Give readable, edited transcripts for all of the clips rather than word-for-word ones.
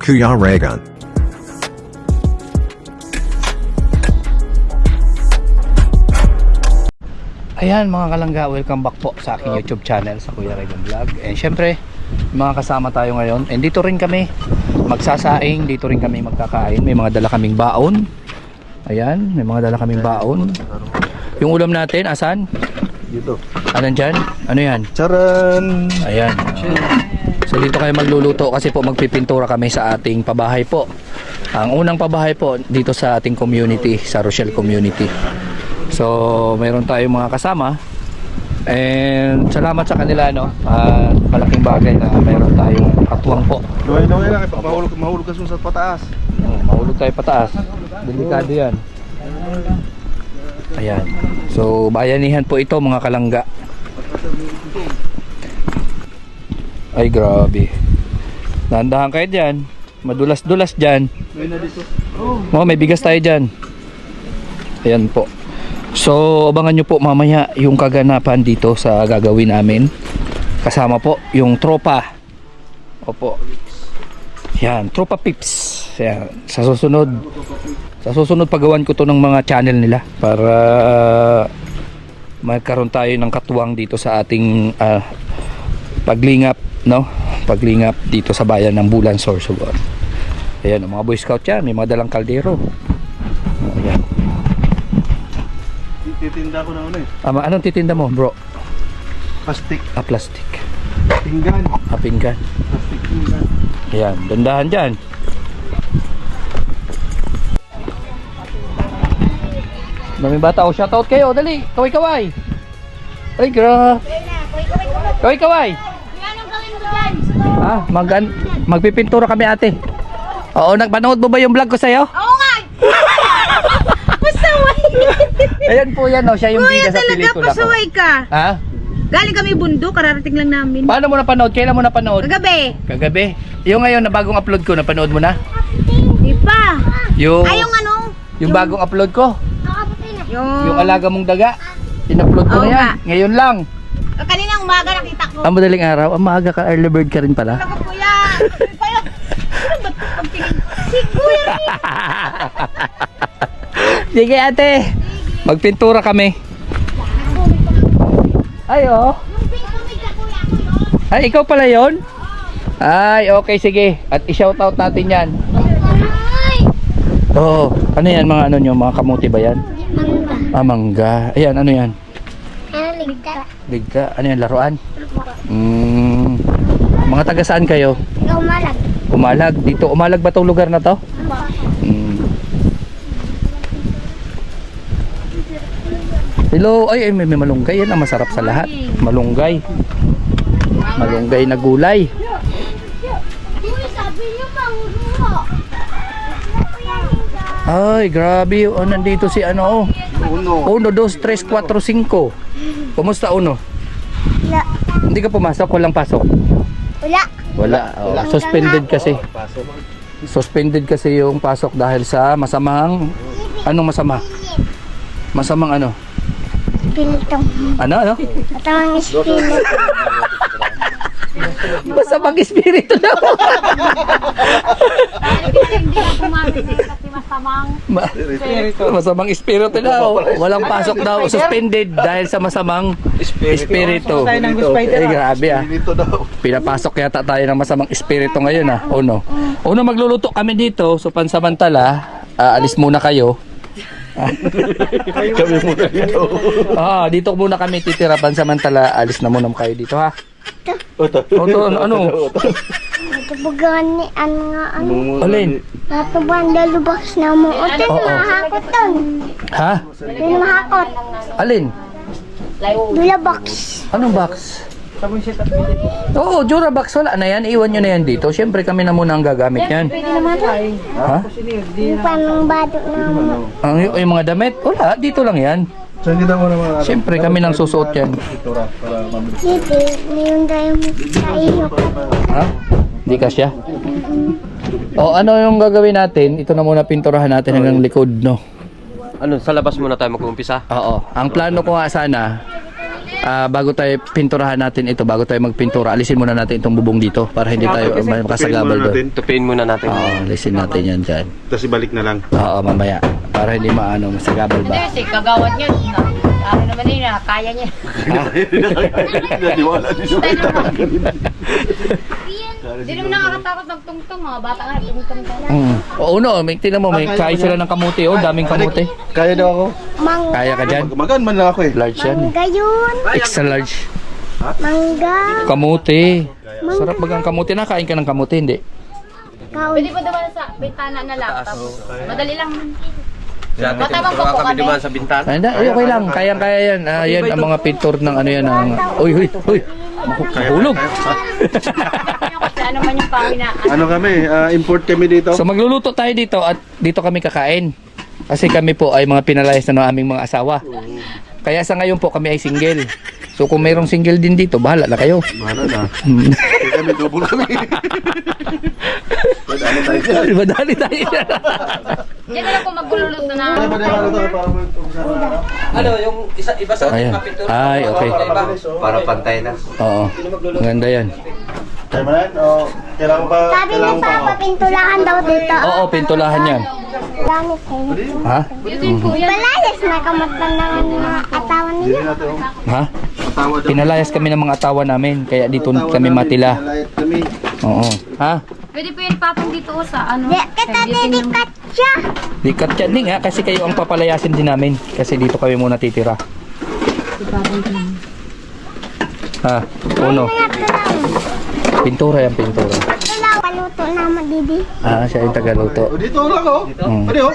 Kuya Regan. Ayan mga kalangga, welcome back po sa aking YouTube channel, sa Kuya Regan Vlog. And syempre, mga kasama tayo ngayon. And dito rin kami magsasaing, dito rin kami magkakain. May mga dala kaming baon. Ayan, may mga dala kaming baon. Yung ulam natin, asan? Dito. Anan dyan? Ano yan? Charan! Ayan. So dito kayo magluluto kasi po magpipintura kami sa ating pabahay po. Ang unang pabahay po dito sa ating community, sa Rochelle community. So mayroon tayong mga kasama. And salamat sa kanila, no? At malaking bagay na mayroon tayong katuwang po. Luhay lang, mahulog ka sa pataas. Mahulog tayo pataas. Delikado yan. Ayan. So bayanihan po ito mga kalangga. Ay grabe. Dahan-dahan kayo dyan. Madulas-dulas dyan. Oh, may bigas tayo dyan. Ayan po. So abangan nyo po mamaya yung kaganapan dito sa gagawin namin. Kasama po yung tropa. Opo. Yan, tropa pips. Yan. Sa susunod pagawan ko to ng mga channel nila para magkaroon tayo ng katuwang dito sa ating paglingap, no? Paglingap dito sa bayan ng Bulan, Sorsogon. Ayan, mga Boy Scout yan, may mga dalang kaldero. Ayan. Titinda ko na ano eh. Anong titinda mo, bro? Plastic. Plastic. Pinggan. Pinggan. Plastic pinggan. Ayan, dandahan dyan. Daming bata, o shoutout kayo, dali, kaway-kaway. Ay, kaway-kaway. Magpipintura kami, ate. Oo, nagpanood mo ba yung vlog ko sa'yo? Oo nga! Pasaway! Ayan po yan, no? Siya yung Kuya, bida sa talaga pelikula ko. pasaway ka. Ha? Galing kami bundok, kararating lang namin. Paano mo napanood? Kailan mo napanood? Kagabi. Kagabi. Yung ngayon na bagong upload ko, napanood mo na? Di pa. Yung, Ay, yung ano? yung bagong upload ko? Yung alaga mong daga? In-upload ko Oo na yan. nga. Ngayon lang. Kaninang umaga nakita ko. Ang madaling araw, ang maaga ka, early bird ka rin pala. Talaga kuya. Ano ba't pagtingin? Si Kuya. Sige ate, magpintura kami. Ay oh. Ay ikaw pala yon? Ay okay sige. At i-shoutout natin yan. Oo. Ano yan mga ano nyo? Mga kamuti ba yan? Ah mangga. Ayan ano yan? Ligta. Ligta. Ano yan? Laruan? Mga taga saan kayo? Umalag. Umalag. Dito umalag ba itong lugar na to? Hello, ay may malunggay yan ang masarap sa lahat. Malunggay. Malunggay na gulay. Ay, grabe. Oh, nandito si ano. Uno, 2, 3, 4, 5. Kumusta uno? Wala. Hindi ka pumasok? Walang pasok? Wala. Wala. Oh, suspended kasi. Suspended kasi yung pasok dahil sa masamang... Anong masama? Masamang ano? Pilitong. Ano? Matawang espino. Masamang espiritu daw. Masamang espiritu daw. Walang pasok daw. Suspended dahil sa masamang espiritu. Eh grabe ah. Pinapasok yata tayo ng masamang espiritu ngayon ah. Uno. Uno magluluto kami dito. So pansamantala, alis muna kayo. Kami muna dito. Dito muna kami titira pansamantala. Alis na muna kayo dito ha. Ano? Natubugan ni ano. Alin? Natubugan dalubaks na mo. O, tin mahakot ton. Ha? Tin mahakot. Alin? Dulabox. Anong box? Oo, Durabox wala na yan. Iwan nyo na yan dito. Siyempre kami na muna ang gagamit yan. Ha? Yung panong badok na mo. Yung mga damit? Wala, dito lang yan. Saan kita mo naman? Siyempre kami nang susuot yan. Dito, ngayon tayo mo sa iyo. Ha? Hindi kasya? O ano yung gagawin natin? Ito na muna pinturahan natin hanggang likod, no? Ano, sa labas muna tayo mag-uumpisa? Oo. Ang plano ko nga sana, bago tayo pinturahan natin ito, bago tayo magpintura, alisin muna natin itong bubong dito para hindi tayo makasagabal doon. Tupiin muna natin. Oo, alisin natin yan dyan. Tapos ibalik na lang. Oo, mamaya. Para hindi masagabal ba. Hindi, si kagawad niya. Ano naman yun, kaya niya. Naniwala din yung Hindi naman nakakatakot magtungtong, mga bata nga, tungtong ka lang. Oo, no, tingnan mo, may kain sila ng kamuti. Oh, daming kamuti. Kaya daw ako. Kaya ka dyan? Magaan man lang ako eh. Large yan. Mangga yun. Extra large. Mangga. Kamuti. Sarap bagang kamuti. Nakain ka ng kamuti, hindi? Pwede pa naman sa bintana na laptop. Madali lang. Matabang po po kami. dumaan sa bintana. Ay, okay lang. Kayang-kaya yan. Yan ang mga pintor ng ano yan. Uy, uy, uy. Mahulog. Kasi ano man yung panginaan. Ano kami, import kami dito. So magluluto tayo dito at dito kami kakain. Kasi kami po ay mga pinalayas na ng aming mga asawa. Kaya sa ngayon po kami ay single. So kung mayroong single din dito, bahala na kayo. Bahala na. Kaya kami, double kami. Madali tayo dyan. Madali tayo. Diyan na lang kung magluluto na. Ano, yung iba sa Ayan. Ay, okay. Para pantay na. Oo. Maganda yan. Kaya mo yan? O, kailangan ba? Sabi ni Papa, pintulahan daw dito. Oo, pintulahan yan. Langit kayo. Ha? Palayas na kamatan ng mga katawan Hindi nila. natin. Ha? Patawa daw. Pinalayas kami ng mga asawa namin. Kaya dito kami matila. Pinalayas kami. Oo. Ha? Pwede po yan patong dito o sa ano. Di, kita dedikat siya. Dikat yan din ha. Kasi kayo ang papalayasin din namin. Kasi dito kami muna titira. Ha? Uno. Kaya ito lang. Pintura yan, pintura. Ito lang. Paluto naman, Didi. Ah, siya yung tagaluto. O, dito lang ako. Pwede oh.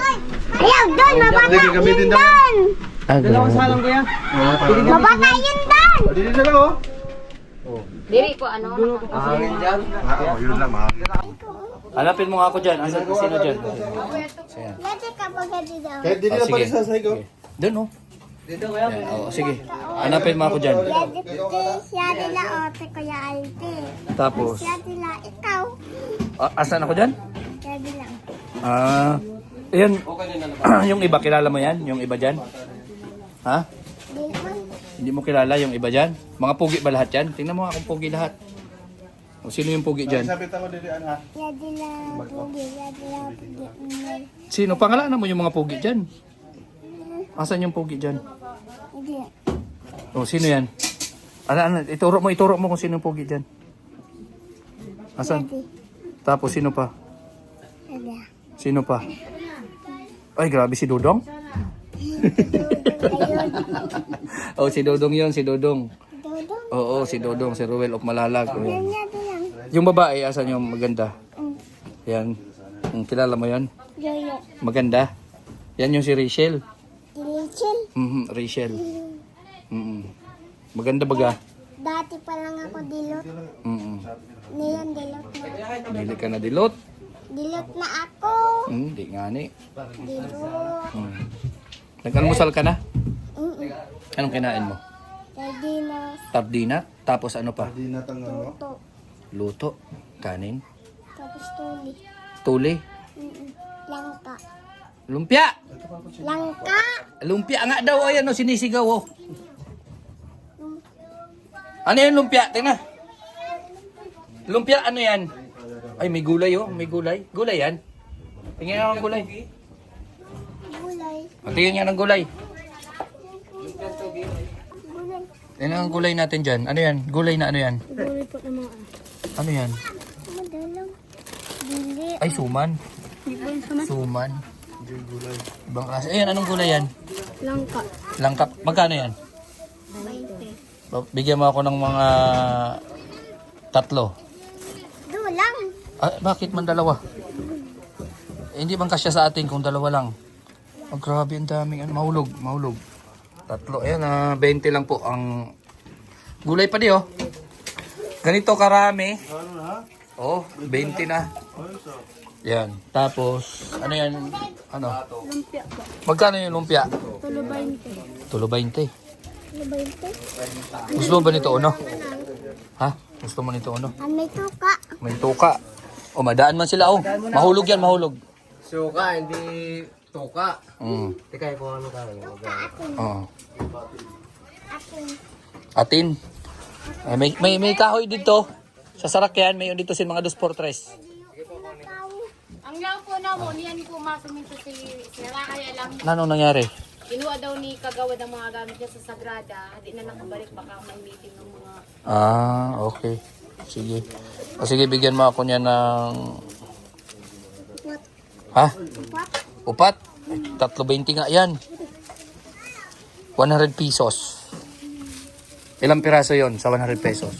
Ayaw, doon. Mabata Didi, yun gamitin daw. doon. Ah, ganun. Mabata yun doon. O, dito na lang oh. Diri po ano. Hangin dyan. Yun lang, mahal. Hanapin mo nga ako dyan. Asan sino dyan? Dati kapag dito. Kahit di nila sige. pala sa sahig oh. Doon oh. Yan, oo, sige. Hanapin mo ako dyan. Dati siya nila ote Kuya Alte. Tapos, Siya nila ikaw. asan ako dyan? Siya nila. Ah, yan. Yung iba, kilala mo yan? Yung iba dyan? Ha? Di man. Hindi mo kilala yung iba dyan? Mga pugi ba lahat yan? Tingnan mo nga kung pugi lahat. O sino yung pugi dyan? Sabit ako dito, ano ha? Siya nila pugi. Siya nila pugi. Sino? Pangalanan mo yung mga pugi dyan? Asan yung pugi dyan? Hindi. O sino yan? Ano, ituro mo kung sino yung pugi dyan. Asan? Dati. Tapos sino pa? Ada. Sino pa? Ay, grabe si Dudong. Ayun. Oh, si Dodong yun, si Dodong. Dodong. Oo, si Dodong, si Ruel of Malalag. Oh, yan. Yan lang. Yung babae, asan yung maganda? Yan. Kilala mo yan? Yoyo. Maganda. Yan yung si Rachel. Rachel. Rachel. Maganda baga? Dati pa lang ako dilot. Ngayon dilot na. Dili ka na dilot. Dilot na ako. Hindi nga ni. Dilot. Nag-almusal ka na? Anong kinain mo? Sardinas. Tardina? Tapos ano pa? Di natang ano. Tuto. Luto? Kanin? Tapos tuli. Tuli? Langka. Lumpia! Langka. Lumpia nga daw, ayan o, sinisigaw o. Ano yan lumpia? Tingnan. Lumpia, ano yan? Ay, may gulay oh, may gulay. Gulay yan? Tingnan nga ng gulay. Gulay. Tingnan nga ng gulay. Gulay. Tingnan ang gulay natin dyan. Ano yan? Gulay na ano yan? Gulay po naman. Ano yan? Madalang. Dili. Ay, suman. Suman. Ibang klase. Ayan, anong gulay yan? Langka. Langkap. Magkano yan? 20. Bigyan mo ako ng mga 3. Dulang. Ah, bakit man 2? Eh, hindi bang kasya sa atin kung 2 lang? Oh, grabe, ang daming. Ano, mahulog. 3. Ayan, 20 lang po ang gulay pa di oh. Ganito karami. Oh, 20 na. Yan. Tapos, ano yan? Ano? Lumpia po. Magkano yung lumpia? Tulo 20. Tulo 20. Tulo 20. Gusto mo ba nito uno? Ha? Gusto mo nito uno? May tuka. May tuka. O, madaan man sila oh. Mahulog yan, mahulog. Suka, hindi tuka. Mm. Teka, kung ano ka. Tuka akin. Oo. Akin. Atin. Ay, may kahoy dito. Sa sarakyan, may dito sin mga 2-4-3. Ang lang po na mo, niyan ko masuminto si Sira, kaya lang Ano nangyari? kinuha daw ni kagawad ang mga gamit niya sa Sagrada. Di na nakabalik, baka may meeting ng mga... Okay. Sige. Sige, bigyan mo ako niya ng... Ha? Upat? 3.20 nga yan. 100 pesos. Ilang piraso yon sa 100 pesos?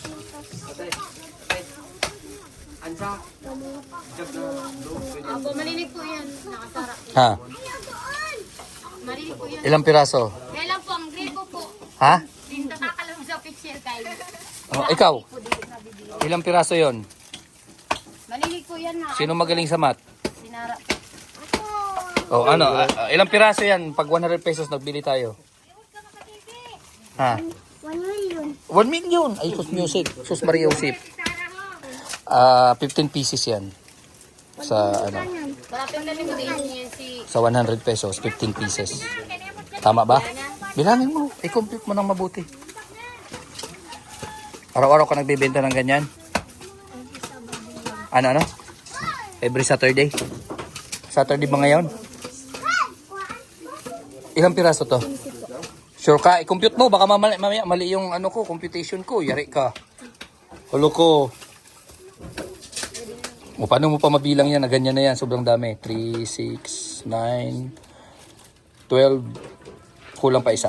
Apo, malinig po yan. Nakasara. Ha? Malinig po yan. Ilang piraso? Kaya lang po, ang grade po po. Ha? Hindi nakakalam sa picture kayo. Ikaw? Ilang piraso yon? Malinig po yan na. Sino magaling sa math? Sinara. Ilang piraso yan? Pag 100 pesos nagbili tayo. Ha? 1 million. 1 million. Ay, sus music. Sus Maria Josep. 15 pieces yan. Sa Parapin na rin ko din yan si... sa 100 pesos, 15 pieces. Tama ba? Bilangin mo. I-compute mo ng mabuti. Araw-araw ka nagbebenta ng ganyan? Ano? Every Saturday? Saturday ba ngayon? Ilang piraso to? Sure ka? I-compute mo. Baka mamaya mali yung computation ko. Yari ka. Hulo ko. O, paano mo pa mabilang yan? Na ganyan na yan. Sobrang dami. 3, 6, 9, 12. Kulang pa isa.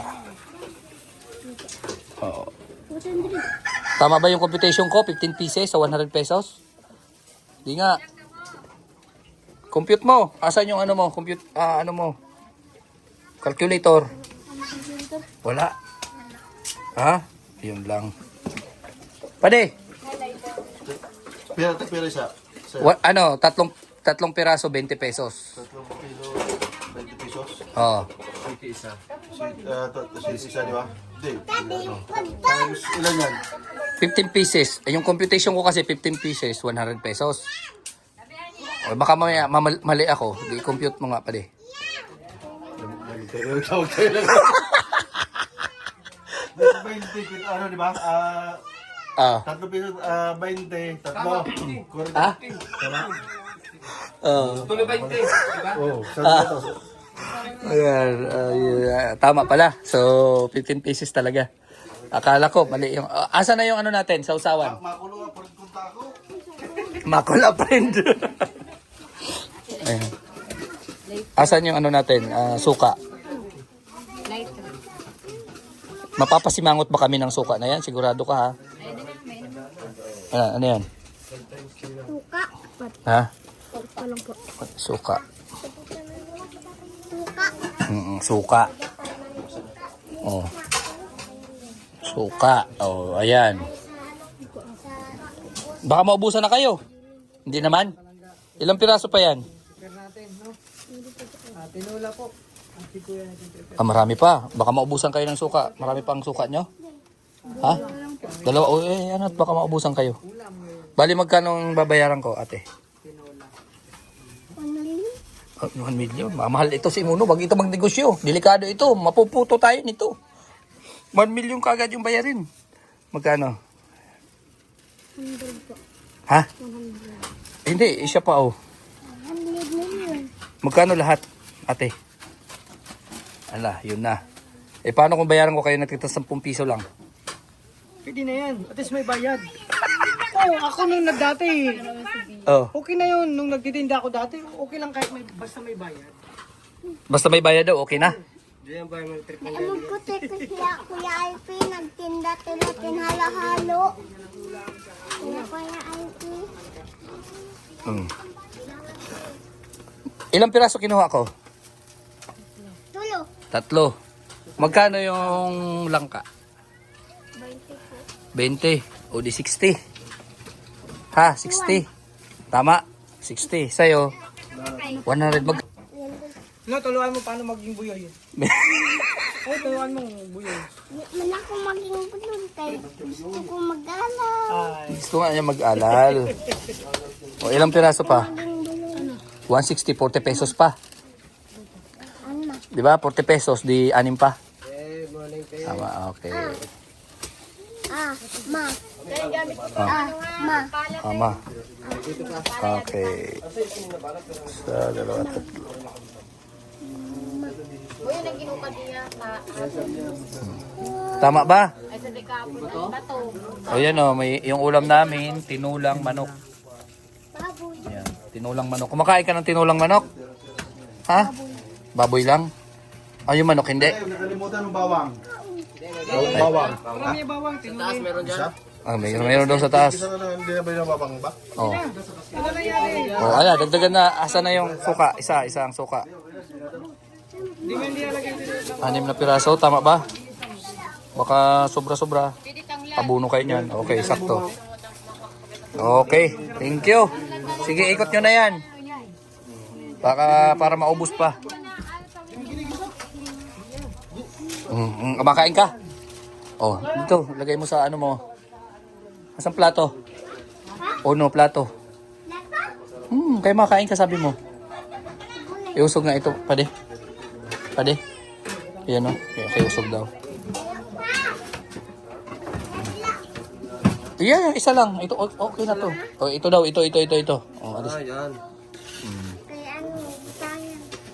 Oo. Tama ba yung computation ko? 15 pieces sa 100 pesos? Di nga. Compute mo. Asan yung ano mo? Calculator. Wala. Ha? Yun lang. Pade. Pero isa. Tatlong piraso, 20 pesos. 3 kilo, 20 pesos. Oo. Isa, di ba? Hindi. Times ilan yan? 15 pieces. Yung computation ko kasi 15 pieces, 100 pesos. O baka mamaya mali ako. Di-compute mo nga pade. Tawag tayo lang. 20, ano, di ba? 3 pesos, 20, tatlo. Ha? Tuloy 20, diba? Oo, sa Ayan, tama pala. So, 15 pieces talaga. Akala ko, mali yung... asa na yung ano natin, sausawan? makulo nga, parang punta ako. Makula friend. Ayan. Asan yung ano natin, suka? Mapapasimangot ba kami ng suka na yan? Sigurado ka ha? Ano yan? Suka. Ha? Suka lang po. Suka. Suka. Suka. Oh. Suka. Oh, ayan. Baka maubusan na kayo. Hindi naman. Ilang piraso pa yan? Marami pa. Baka maubusan kayo ng suka. Marami pa ang suka nyo? Ha? Dalawa. Oh, ano? Baka maubusan kayo. Bali, magkano ang babayaran ko, ate? 1 million. 1 million. Mahal ito si Muno. Wag ito magnegosyo. Delikado ito. Mapuputo tayo nito. 1 million kagad yung bayarin. Magkano? 100 po. Ha? 100. Hindi, siya pa oh. 100 million. Magkano lahat, ate? Ala, yun na. Paano kung bayaran ko kayo nagtitas 10 piso lang? Pwede na yan. At least may bayad. Ako nung nagdati. Oh. Okay na yun. Nung nagtitinda ako dati, okay lang kahit basta may bayad. Basta may bayad daw, okay na. Alam ko, sila Kuya Alpi, nagtinda sila tinhalo-halo. Sila Kuya Alpi. Ilang piraso kinuha ko? Tulo. 3. Magkano yung langka? 20. O di 60. Ha, 60. Tama. 60. Sa'yo, 100. No, tuluan mo paano maging buyoy. Oo, tuluan mo buyoy. Man ako maging bulon kay gusto ko mag-alal. Ay. Gusto nga niya mag-alal. O, ilang piraso pa? Maging bulon. 160, 40 pesos pa. Ano? Di ba? 40 pesos, di 6 pa. Tama, okay. Ma. Ama. Okay. Sa dalawa, tatlo. Buyo nang ginuka niya sa Tama ba? ay sa dekapon ay bato. O yan o, may, yung ulam namin, tinulang manok. Baboy. Yan, tinulang manok. Kumakain ka ng tinulang manok? Ha? Baboy lang? Ay, yung manok hindi? Nakalimutan ng bawang. Bawang. Marami yung bawang, tinuloy. Meron dyan. Ah, mayroon daw sa taas. Isa na lang, hindi na ba yung bawang ba? Oh. Ano nangyari? Oh, ala, dagdagan na. Asa na yung suka? Isang suka. Hindi mo hindi alagay dito. 6 na piraso, tama ba? Baka sobra-sobra. Pabuno kayo niyan. Okay, sakto. Okay, thank you. Sige, ikot nyo na yan. Para maubos pa. Kumakain ka? Oh, dito, lagay mo sa ano mo. Asang plato? Uno, plato. Kaya makain ka, sabi mo. Iusog nga ito, pade. Pade. Ayan o, kaya usog daw. Yan, isa lang. Ito, okay na to. Oh, ito daw, ito. Oh, alis. Yan. Kaya ano, sayang.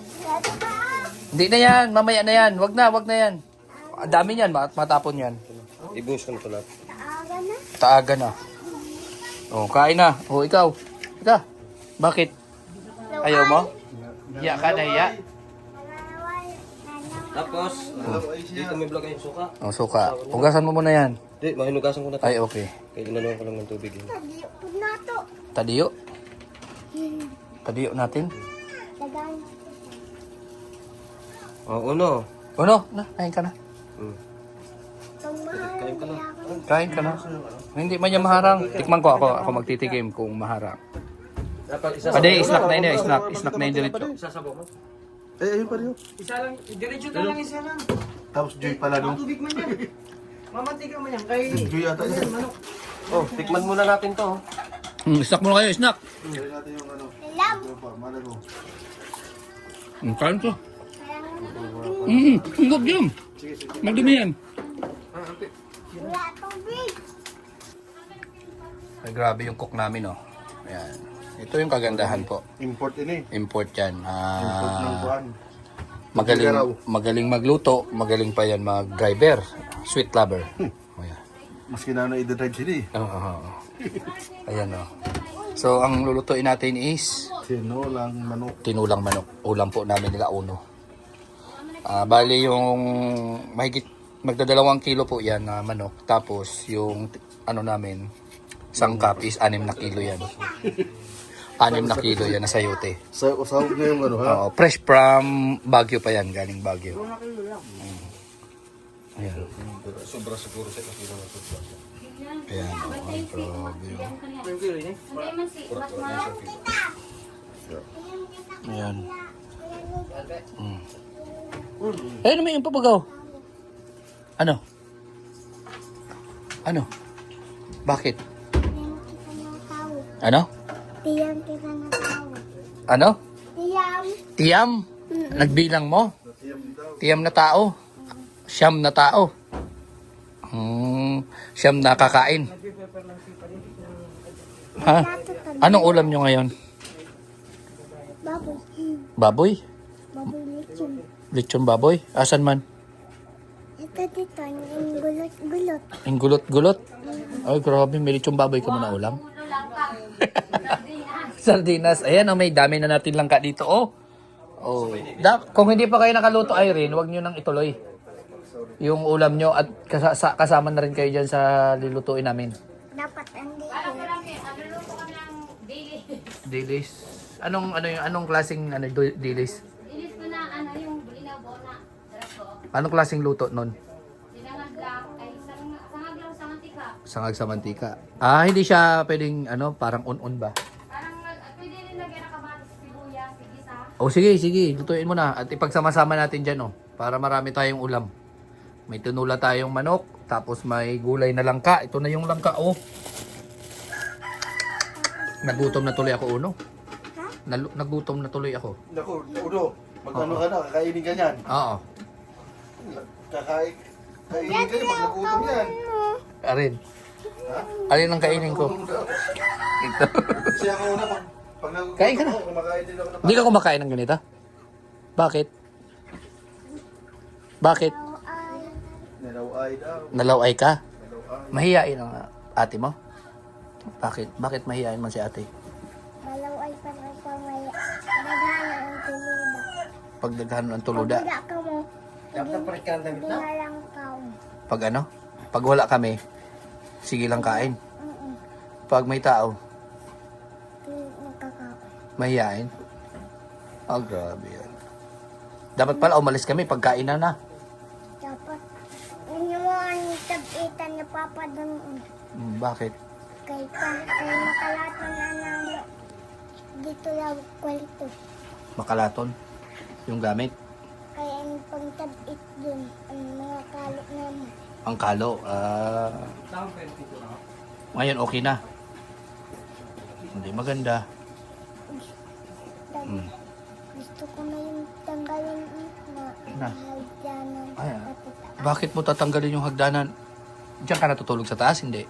Hindi na yan, mamaya na yan. Wag na yan. Ang dami yan, matapon yan. Ibus ko na ito lahat. Taaga na. Taaga na. Oh, kain na. Oh, ikaw. Ika. Bakit? Ayaw mo? Hiya ka na, hiya. Tapos, dito may vlog yung suka. Oh, suka. Hugasan mo muna yan. Hindi, mahinugasan ko na ito. Ay, okay. Kaya inanuhan ko lang ng tubig. Pag nato. Tadiyo. Tadiyo natin. Dagan. Oo, uno. Ano? Na, kain ka na. Pag mahal. Kain ka na. Kain ka na. Hindi man niya maharang. Tikman ko ako magtitikim kung maharang. Dapat isa Pwede, snack na yun. Snack na yun diretso. sasabaw mo. Ayun pa rin yun. Isa lang, diretso na lang isa lang. Tapos Joy pala Ang no? tubig man yan. Mamantika man yan. Kay Joy yata yan. manok. Oh, tikman muna natin to. Snack muna kayo, snack. Joy natin yung ano. Alam. Yung pa, malago. Kain ko. Kaya nga Huwag yun. Magdumi yan. wala tubig. Ay, grabe yung cook namin, oh. Ayan. Ito yung kagandahan po. Import ini. Import yan. Import ng kuhan. Magaling magluto. Magaling pa yan mag-driver. Sweet lover. Ayan. Maski na ano i-drive sila eh. Oo. Ayan, oh. So, ang lulutuin natin is Tinulang manok. tinulang manok. Ulam po namin nila uno. Bali yung mahigit magdadalawang kilo po yan na manok. Tapos yung ano namin, sangkap is 6 na kilo yan. 6 na kilo yan na sayote. Sahog na yung ano ha. Oo, fresh from Baguio pa yan, galing Baguio. Ayan. Sobra siguro sa kilo na ito. Ayan, ay, grabe yun. Ayan. Ayun naman yung papagaw. Ano? Ano? Bakit? Tiyan kita na tao. Ano? Tiyan kita na tao. Ano? Tiyan. Tiyam? Nagbilang mo? Tiyam na tao? Siyam na tao? Siyam na kakain? Ha? Anong ulam nyo ngayon? Baboy. Baboy? Baboy lechon. Lechon baboy? Asan man? Ito dito, yung gulot-gulot. Yung gulot-gulot? Ay, grabe. May lechon baboy ka muna ulam? Sardinas. Ayan, oh, may dami na natin langka dito. Oh. Kung hindi pa kayo nakaluto, Irene, huwag nyo nang ituloy yung ulam nyo at kasama na rin kayo dyan sa lilutuin namin. Dapat andi. Naluluto kami ng daily. Dilis. Anong klaseng dilis? Ilis ko na yung bulinaw bona. Sarap ko. Anong klaseng luto nun? Sinangag lang ay sangag lang sa mantika. Sangag sa mantika. Hindi siya pwedeng parang on-on ba? Parang pwede rin lagyan ng kamatis, sibuyas, sigisa. Sige. Lutuin mo na at ipagsama-sama natin dyan, para marami tayong ulam. May tinula tayong manok, tapos may gulay na langka. Ito na yung langka, oh. Nagutom na tuloy ako, Uno. Nagutom na tuloy ako. Naku, Udo. Magkano ka na? Kakainin ka niyan. Oo. Kainin ka niyan pag nagutom yan. Arin. Alin ang kainin ko? Ito. Kasi ako una, pag Kain ka na. kumakain din ako ng Hindi ka kumakain ng ganito? Bakit? Bakit? nilaway daw. Nalaway ka? Mahihain ang ate mo? Bakit? Bakit mahihain man si ate? Malaw ay panay pa may dagana ang tuluda. Pag daghan ng tuluda? Pag wala ka mo, hindi na lang kao. Pag ano? Pag wala kami, sige lang kain. Pag may tao, Magkakao. mahihain. Oh, grabe yan. Dapat pala umalis kami pagkain na. Dapat, yun mo ang tabitan ni Papa doon. Bakit? Kay makalato na namin. Dito lang kwento. Makalaton yung gamit. Kaya ang pangtabit dun, ang mga kalo namin. Ang kalo. Ngayon okay na. Hindi maganda. Gusto ko na yung tanggalin na hagdanan. Ay, bakit mo tatanggalin yung hagdanan? Diyan ka natutulog sa taas? Hindi.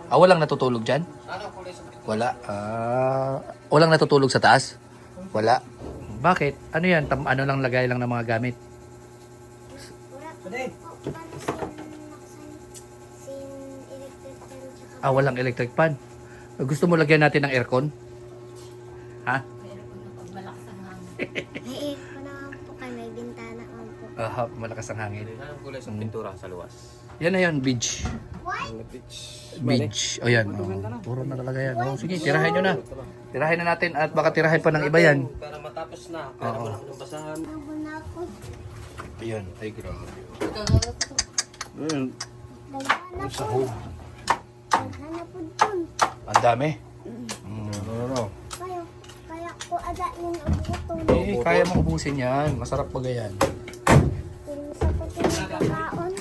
Walang natutulog dyan? Wala. Walang natutulog sa taas? Wala. Bakit? Ano yan? Ano lang lagay lang ng mga gamit? Walang electric fan. Gusto mo lagyan natin ng aircon? Ha? May ko naman po kayo, may bintana naman po. Malakas ang hangin. Anong kulay sa pintura sa luwas? Yan na yan, beach. Beach. O yan. Puro na talaga yan. Sige, tirahin nyo na. Tirahin na natin at baka tirahin pa ng iba yan. Para matapos na. Para wala akong basahan. Bago na ako, Ayan. Ay, grabe. dagana po. Dagana po dun. Ang dami. Kaya ko adanin ang buto. Kaya mo ubusin yan. Masarap ba yan? Sa ko pinagkakaon.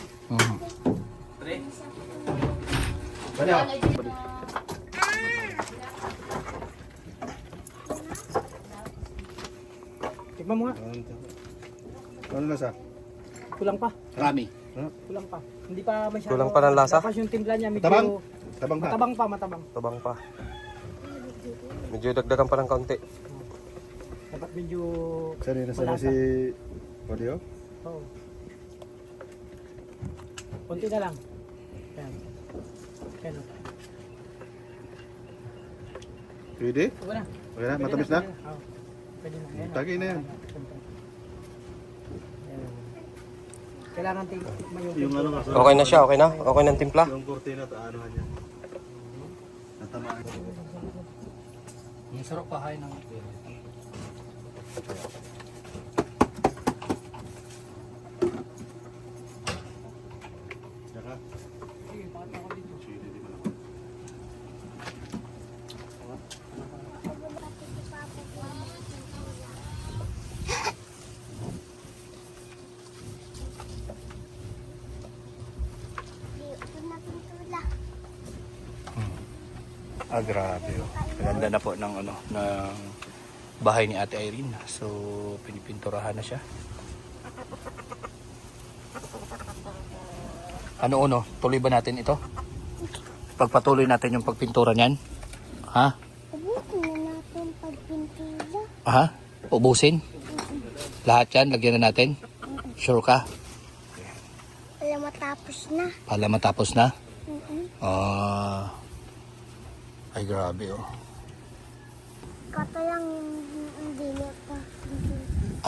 Tikman mo nga. Ano na sa? Kulang pa. Rami. Kulang pa. Hindi pa masyado. Kulang pa ng lasa? Tapos yung timpla niya medyo... Tabang? Tabang ka? Matabang pa, matabang. Tabang pa. Medyo dagdagan pa ng kaunti. Dapat medyo... Saan na malasa. si Audio? Oo. Kunti na lang. Yan. Yan o. Pwede? Okay na. Okay na? Matamis na? Oo. Pwede na. Yan. Tagay na yan. Yan. Kailangan tikman Yung ano nga. Okay na siya, okay na? Okay ng timpla? Yung kurtina, taanohan niya. Natamaan. Ang sarap pahay ng... Saka? Grabe. Maganda na po ng ano, ng bahay ni Ate Irene. So, pinipinturahan na siya. Ano, tuloy ba natin ito? Pagpatuloy natin yung pagpintura niyan? Ha? Ubusin na natin pagpintila. Ha? Ubusin? Lahat yan, lagyan na natin? Sure ka? Wala matapos na. Pala matapos na? Ay, grabe oh. Kata lang yung dili pa.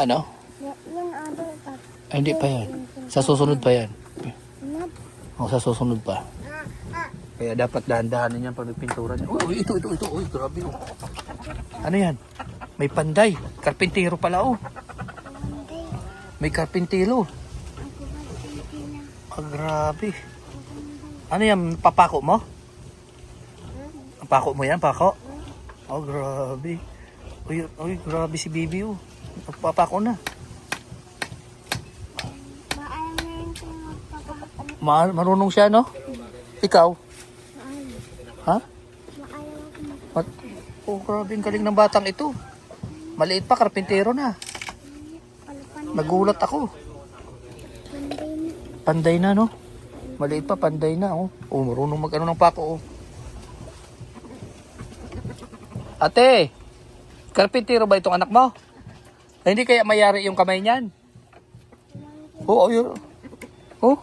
Ano? Yun ano pa. Ay, hindi pa yan. Sa susunod pa yan. Nad. O, sa susunod pa. Kaya dapat dahan-dahanin yan pag nagpintura niya. Uy, ito. Uy, grabe oh. Ano yan? May panday. Karpintero pala oh. May karpintero. Grabe. Ano yan? Papako mo? Pako mo yan, pako? Oh, grabe. Uy, grabe si Bibi oh. Papako na. Maalam na yun kung magpapakatan. Marunong siya, no? Ikaw? Ha? Maalam ako Oh, grabe. Ang galing ng batang ito. Maliit pa, karpintero na. magpapalpan. Nagulat ako. Panday na. Panday na, no? Maliit pa, panday na, oh. Oh, marunong mag-ano ng pako, oh. Ate, karpintero ba itong anak mo? Ay, hindi kaya mayari yung kamay niyan? Oo, yun. Oh,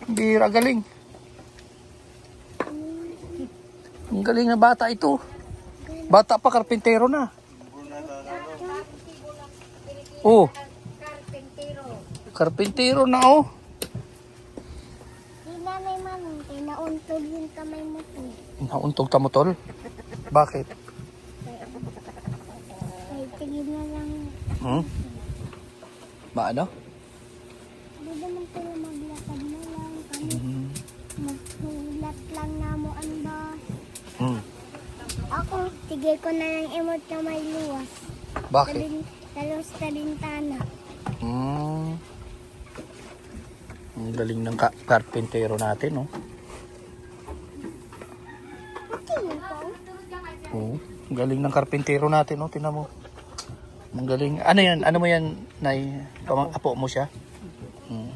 bira, galing. Ang galing na bata ito. Bata pa, karpintero na. Oh, karpintero na, oh. Di na may manong, kinauntog yung kamay mo po. Nauntog ta mo, tol. Bakit? Ay, tigil na lang. Hmm? Maano? Di naman tayo maglakad na lang. Kami, magsulat lang na mo ang bus. Hmm. Ako, tigil ko na lang imot na may luwas. Bakit? Talos sa bintana. Hmm. Ang galing ng karpintero natin, oh. Okay yun po. Oh, ang galing ng karpintero natin, oh. Tingnan mo. Ang galing. Ano yan? Ano mo yan, Nay? Apo mo siya? Hmm.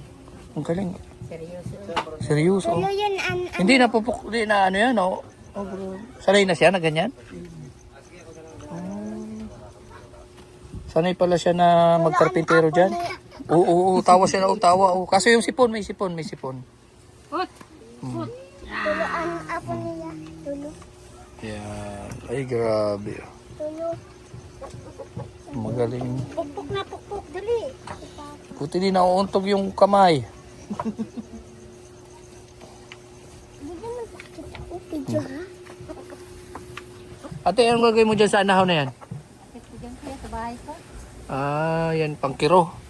Ang galing. Seryoso. Tulo Oh. yun Hindi na hindi na ano yan, oh. Oh, bro. Sanay na siya na ganyan? Sanay pala siya na magkarpintero dyan. Oo, tawa siya na, tawa. Oh. Kaso yung sipon, may sipon. tuloan ako niya. Tulo. Yan. Ay, grabe. Tulo. Magaling. Pukpuk na pukpuk. Dali. Buti di nauuntog yung kamay. Hindi naman sakit ako. Video ha? Ate, anong gagawin mo dyan sa anahaw na yan? Sa bahay ko. Ah, yan, pangkiro.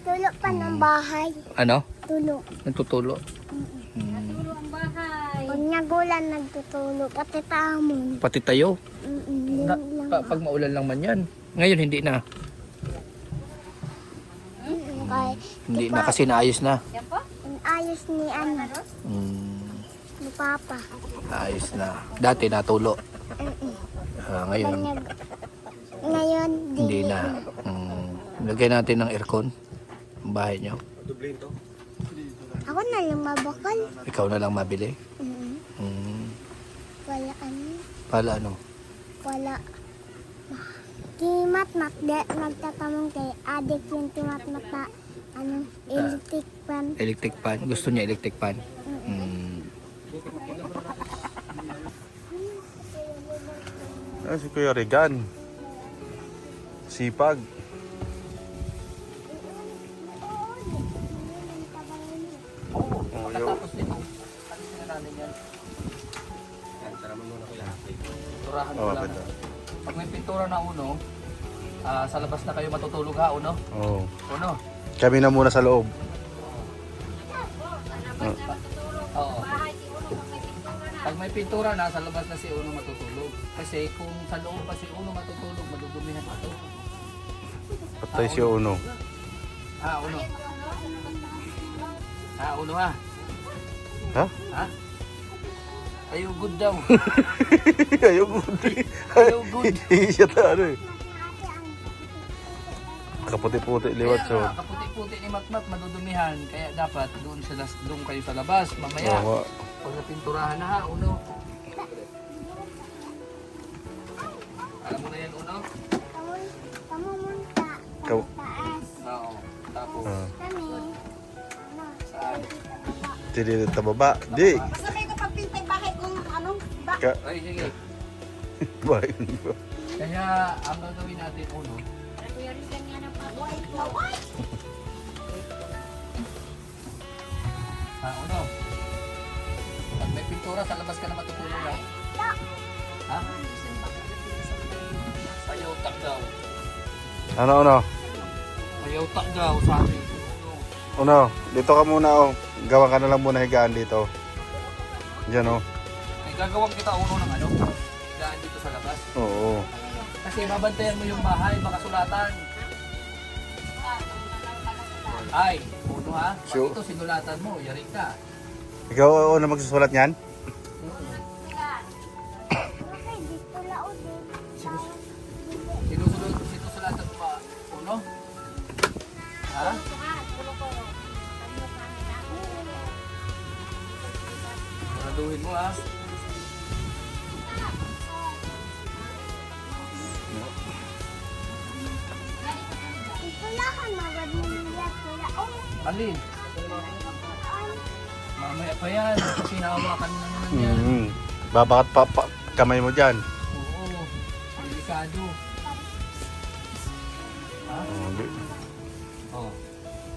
Tulo pa ng bahay. Ano? Tulo. Nagtutulo. Tulo ang bahay. Pag nagulan, nagtutulo. Pati tamon. Pati tayo. Yun lang. Pag maulan lang man yan. Ngayon, hindi na. Kaya, Hindi na kasi naayos na. Yan po. ang ayos ni ano, ni Papa. Naayos na. Dati natulo. Ngayon, Ngayon, hindi na. Lagay natin ng aircon. Ang bahay nyo. Ako na lang mabakal. Ikaw na lang mabili. Wala ano. Pala ano? Wala. Timat-mat. Nagtatamong kay adik yung timat-mat na electric pan. Electric pan. Gusto niya electric pan. Ah, si Kuya Regan. Sipag. Pagkatapos nito, alisin na namin yan. Pinturahan ko lang. Pag may pintura na uno, sa labas na kayo matutulog ha, uno? Oo. Uno? Kami na muna sa loob. Oo. Pag may pintura na, sa labas na si Uno matutulog. Kasi kung sa loob pa si Uno matutulog, madudumihan ito. Patay si Uno. Uno. Uno ha. Ha? Ha? Ayaw good daw. Ayaw good. Ayaw good. Siya ta ano eh. Kaputi-puti liwat so. Kaya nga, kaputi-puti ni Matmat, madudumihan. Kaya dapat doon kayo sa labas. Mamaya, Oo. pag napinturahan na ha, Uno. Alam mo na yan, Uno? Kamumunta. Kaw- Taas. Oo. Tapos, Kami. saan? Hindi na baba. Di. Masabay ko pagpintay bakit kung anong Ay, sige. Bakit? Kaya, ang gagawin natin, Uno, Kuya Rizal nga ng white na white. Uno. Pag may pintura, sa labas ka na matutulog ha? Ha? Ayaw tak daw. Ano? Ayaw tak daw, sabi. Uno, dito ka muna oh. Gawa ka na lang muna higaan dito. Diyan oh. Ay, gagawin kita Uno ng ano? Daan dito sa labas. Oo. Kasi babantayan mo yung bahay, baka sulatan. Ay, Uno ha? Pag Sure. ito sinulatan mo, yari ka. Ikaw na magsusulat niyan? Okay, dito lao din. Sinusulatan mo ba, Uno? Ha? Alin? Mamaya pa yan. Kasi naawakan mo naman yan. Babakat pa kamay mo dyan. Oo. Delikado. Oh.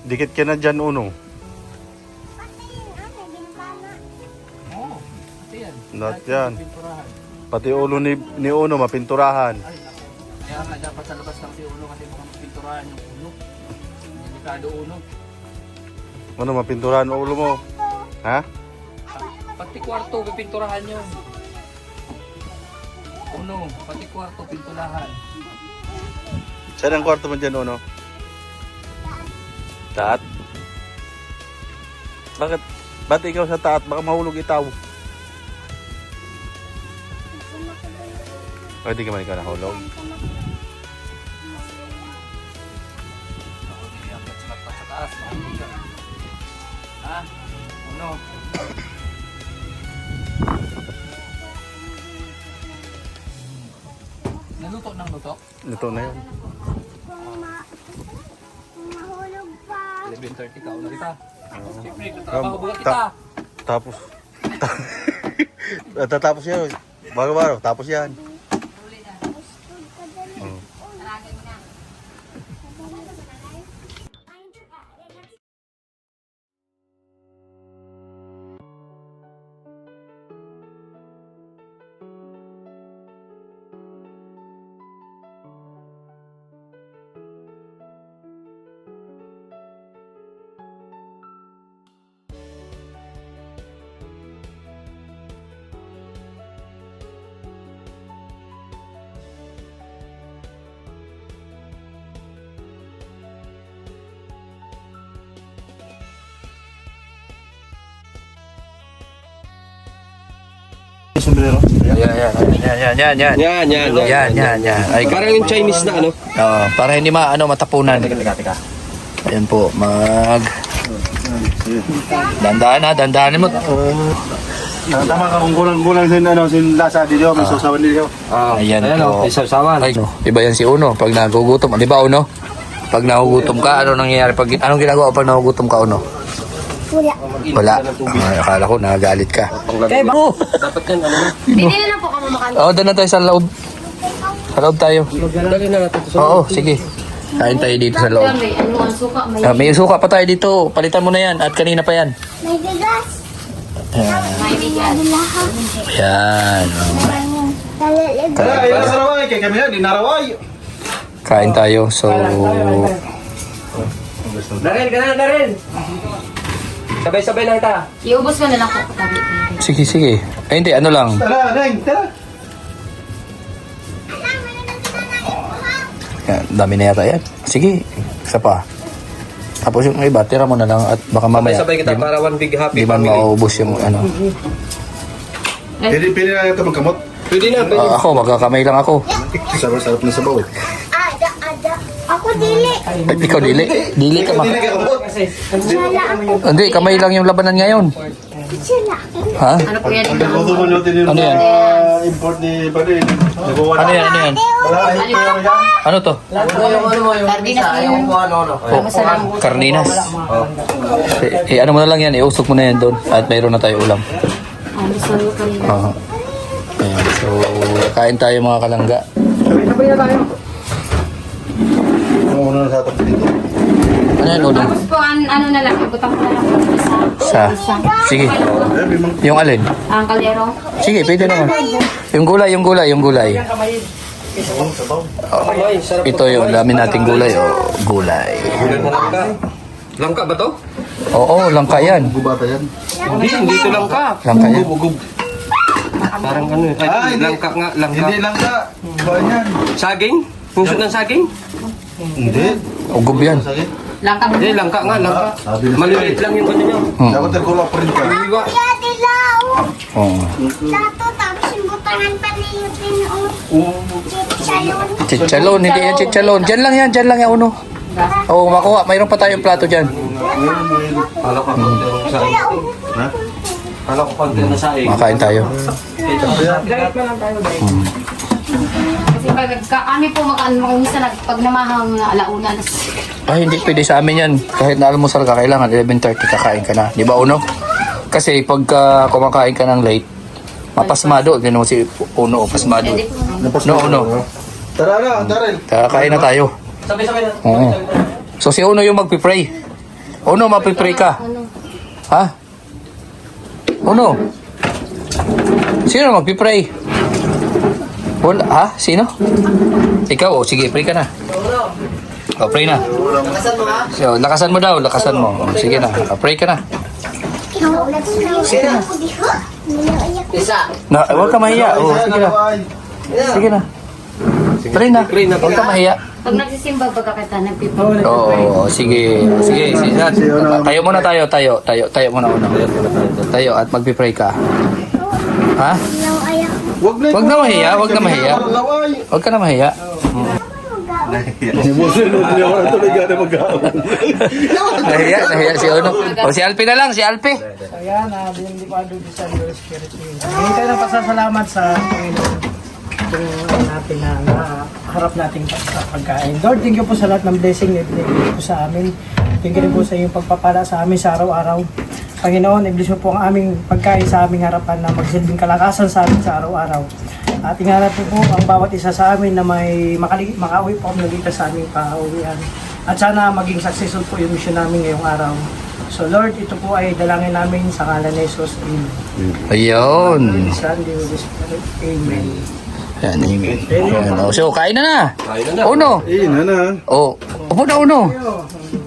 Dikit ka na dyan, Uno. Pati yun, bintana. Oo. Ito yan. Lahat yan. Pinturahan. Pati ulo ni Uno, mapinturahan. Ay, naku. Kaya nga dapat sa labas lang si ulo kasi baka mapinturahan yung ulo. Delikado ulo. Ano, mapinturahan ulo mo? Ha? Pati kwarto, pipinturahan yun. Uno, pati kwarto, pinturahan. Saan ang kwarto mo dyan, Uno? Taat? Bakit? Ba't ikaw sa taat? Baka mahulog itaw. O, di ka man ikaw nahulog. Sa taas, ha? Uno. Naluto ng luto? Luto na yun. Kung mahulog pa. 11:30 ka, una kita. Siyempre, Um, trabaho bugat kita. Tapos. Tatapos yan. Bago-bago, tapos yan. Sombrero. Yan. Ay, Parang yung Chinese na ano. para hindi matapunan. Teka. Ayan po, dandanin mo. Tama ka kung kulang sin lasa dito, may sausawan dito. Ayan po. Isaw-sawan. Ay, iba yan si Uno, pag nagugutom. Di ba, Uno? Pag nagugutom ka, ano nangyayari? Anong ginagawa pag nagugutom ka, Uno? Wala. Akala ko, nagagalit ka. Dapat yan, ano na. Hindi na lang po kami makain. Oo, doon na tayo sa loob. Sa loob tayo. Dali na natin ito sa Oo, sige. Kain tayo dito sa loob. May ano ang suka, may May suka pa tayo dito. Palitan mo na yan. At kanina pa yan. May bigas. may bigas. Yan. Talalag. Ay, naraway. Kaya kami yan, di naraway. Kain tayo. So, Darin. Sabay-sabay lang ta. Iubos ko na lang po katabi. sige. Ay, hindi. Ano lang. Tara, Neng, tara. Yan, dami na yata yan. Sige. Isa pa. Tapos yung iba, tira mo na lang. At baka mamaya. Sabay kita para one big happy Di man family. maubos yung ano. Pili na ito magkamot. Pwede na. Ako, magkakamay lang ako. Sarap na sabaw. Ada. Ako dili. Ay, ikaw, dili. Dili ka Pili ka kamot. Sala ako. Hindi, kamay lang yung labanan ngayon. Sala. Ha? Ano po yan? Nagluto mo natin yung Ano yan? import ni Badin. Nagwawala. Ano yan? Wala, pero yan. Ano to? Sardinas po yun. Oh, karninas. Ano mo na lang yan, iusok mo na yan doon. At mayroon na tayo ulam. Ano sa kanina? Oo. Ayan, so, kain tayo mga kalangga. Una na sa tabi dito. Ano yan, ulam? Tapos po, ano na lang, ibutang ko na lang po sa Sige. Yung alin? ang kaldero. Sige, pwede naman. Yung gulay. Ito yung dami nating gulay. Gulay. Langka ba to? Oo, langka yan. Gubata yan. Hindi ito langka. Langka yan. Parang ano eh. Ay, langka nga, langka. Hindi lang ka. Kuhaan yan. Saging? Puso ng saging? Hindi. Ugub yan. Sakit. Langka Hindi, langka nga, langka. Maliliit lang yung ano niya. Dapat nagkulang pa rin ka. Iwa. Kaya dilaw. Oo. Dato tapos yung butangan pa niyo pinuot. Chichayon. Chichalon, hindi yan chichalon. Diyan lang yan, Uno. Oo, makuha. Mayroon pa tayong plato dyan. Kala ko konti ng saing. Ha? Kala ko konti ng saing. Makain tayo. Direct pa lang tayo, guys. Kasi Kami po minsan pag namahang alauna. Ay, hindi pwede sa amin yan. Kahit na almusal ka, kailangan 11:30 kakain ka na. Di ba, Uno? Kasi pagka kumakain ka ng late, mapasmado. Ganun si Uno, pasmado. No, Uno. Tara na, Darrell. Kakain na tayo. Sabay-sabay na. Oo. So si Uno yung magpipray. Uno, mapipray ka. Ha? Uno. Sino magpipray? Wala, ha? Sino? Ikaw, oh, sige, pray ka na. Oh, pray na. Lakasan mo ha. So, lakasan mo daw, lakasan mo. Oh, sige na, pray ka na. Sige na. Isa. Na, huwag ka mahiya. Oh, sige na. Sige na. Pray na. Huwag ka mahiya. Pag nagsisimba, pagkakita, nagpipray. Oo, sige. Sige, sige. Tayo muna tayo. Tayo muna una. Tayo at magpipray ka. Ha? Huwag na mahiya, huwag na mahiya. Huwag ka na mahiya. Nahiya si Uno. O si Alpi na lang, si Alpi. So yan, hindi pa doon sa Holy Spirit. Hindi tayo ng pasasalamat sa Panginoon. Kung natin na harap natin sa pagkain. Lord, thank you po sa lahat ng blessing na ibigay po sa amin. Thank you rin po sa iyong pagpapala sa amin sa araw-araw. Panginoon, i-bless mo po ang aming pagkain sa aming harapan na magsilbing kalakasan sa amin sa araw-araw. At ingarap po ang bawat isa sa amin na may makauwi po ang nagigtas sa aming pauwian. At sana maging successful po yung mission namin ngayong araw. So Lord, ito po ay dalangin namin sa ngalan ni Jesus. Amen. Ayun. Amen. Yan, amen. Ayan, oh. So, kain na na. Uno. Oh, upo na Uno.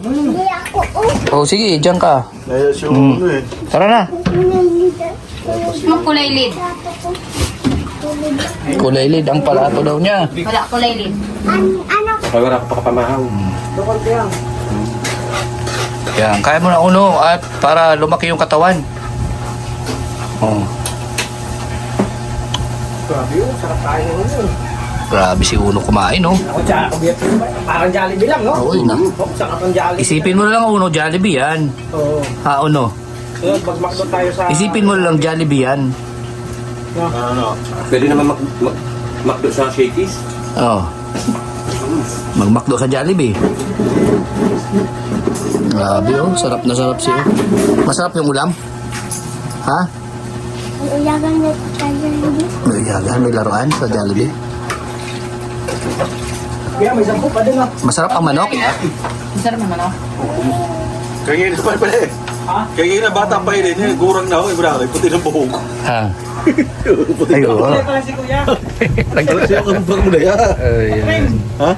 Hindi ako. Oh, sige, diyan ka. eh. Tara na. Kulay lid. Kulay lid ang palato daw niya. Wala kulay lid. Ano? Dokol ko yan. Yan, kaya mo na Uno at para lumaki yung katawan. Oh, Grabe yun, sarap kain ng ulo. grabe si Uno kumain, oh. Ako, parang Jollibee lang, no? Oo, na. Sarap ng Jollibee. Isipin mo na lang Uno, Jollibee yan. Oo. Ha, Uno? So, mag-McDo tayo sa... Isipin mo lang Jollibee yan. Pwede naman makdo sa Shakey's. Oh. Mag-McDo sa Jollibee. Grabe, oh. Sarap na sarap siya. Masarap yung ulam? Ha? Uyagan na tayo hindi. May laruan sa Jollibee. Kaya may sampu pa din, no? Masarap ang manok. Masarap naman ako. Kaya pa pala eh. Ha? Kaya bata pa yun eh. Gurang na ako eh, bravo. Puti ng buhok. Ha? Ay, oo. Kulay pala si Kuya. Siya ang bang mo na yan. Ayan. Ha?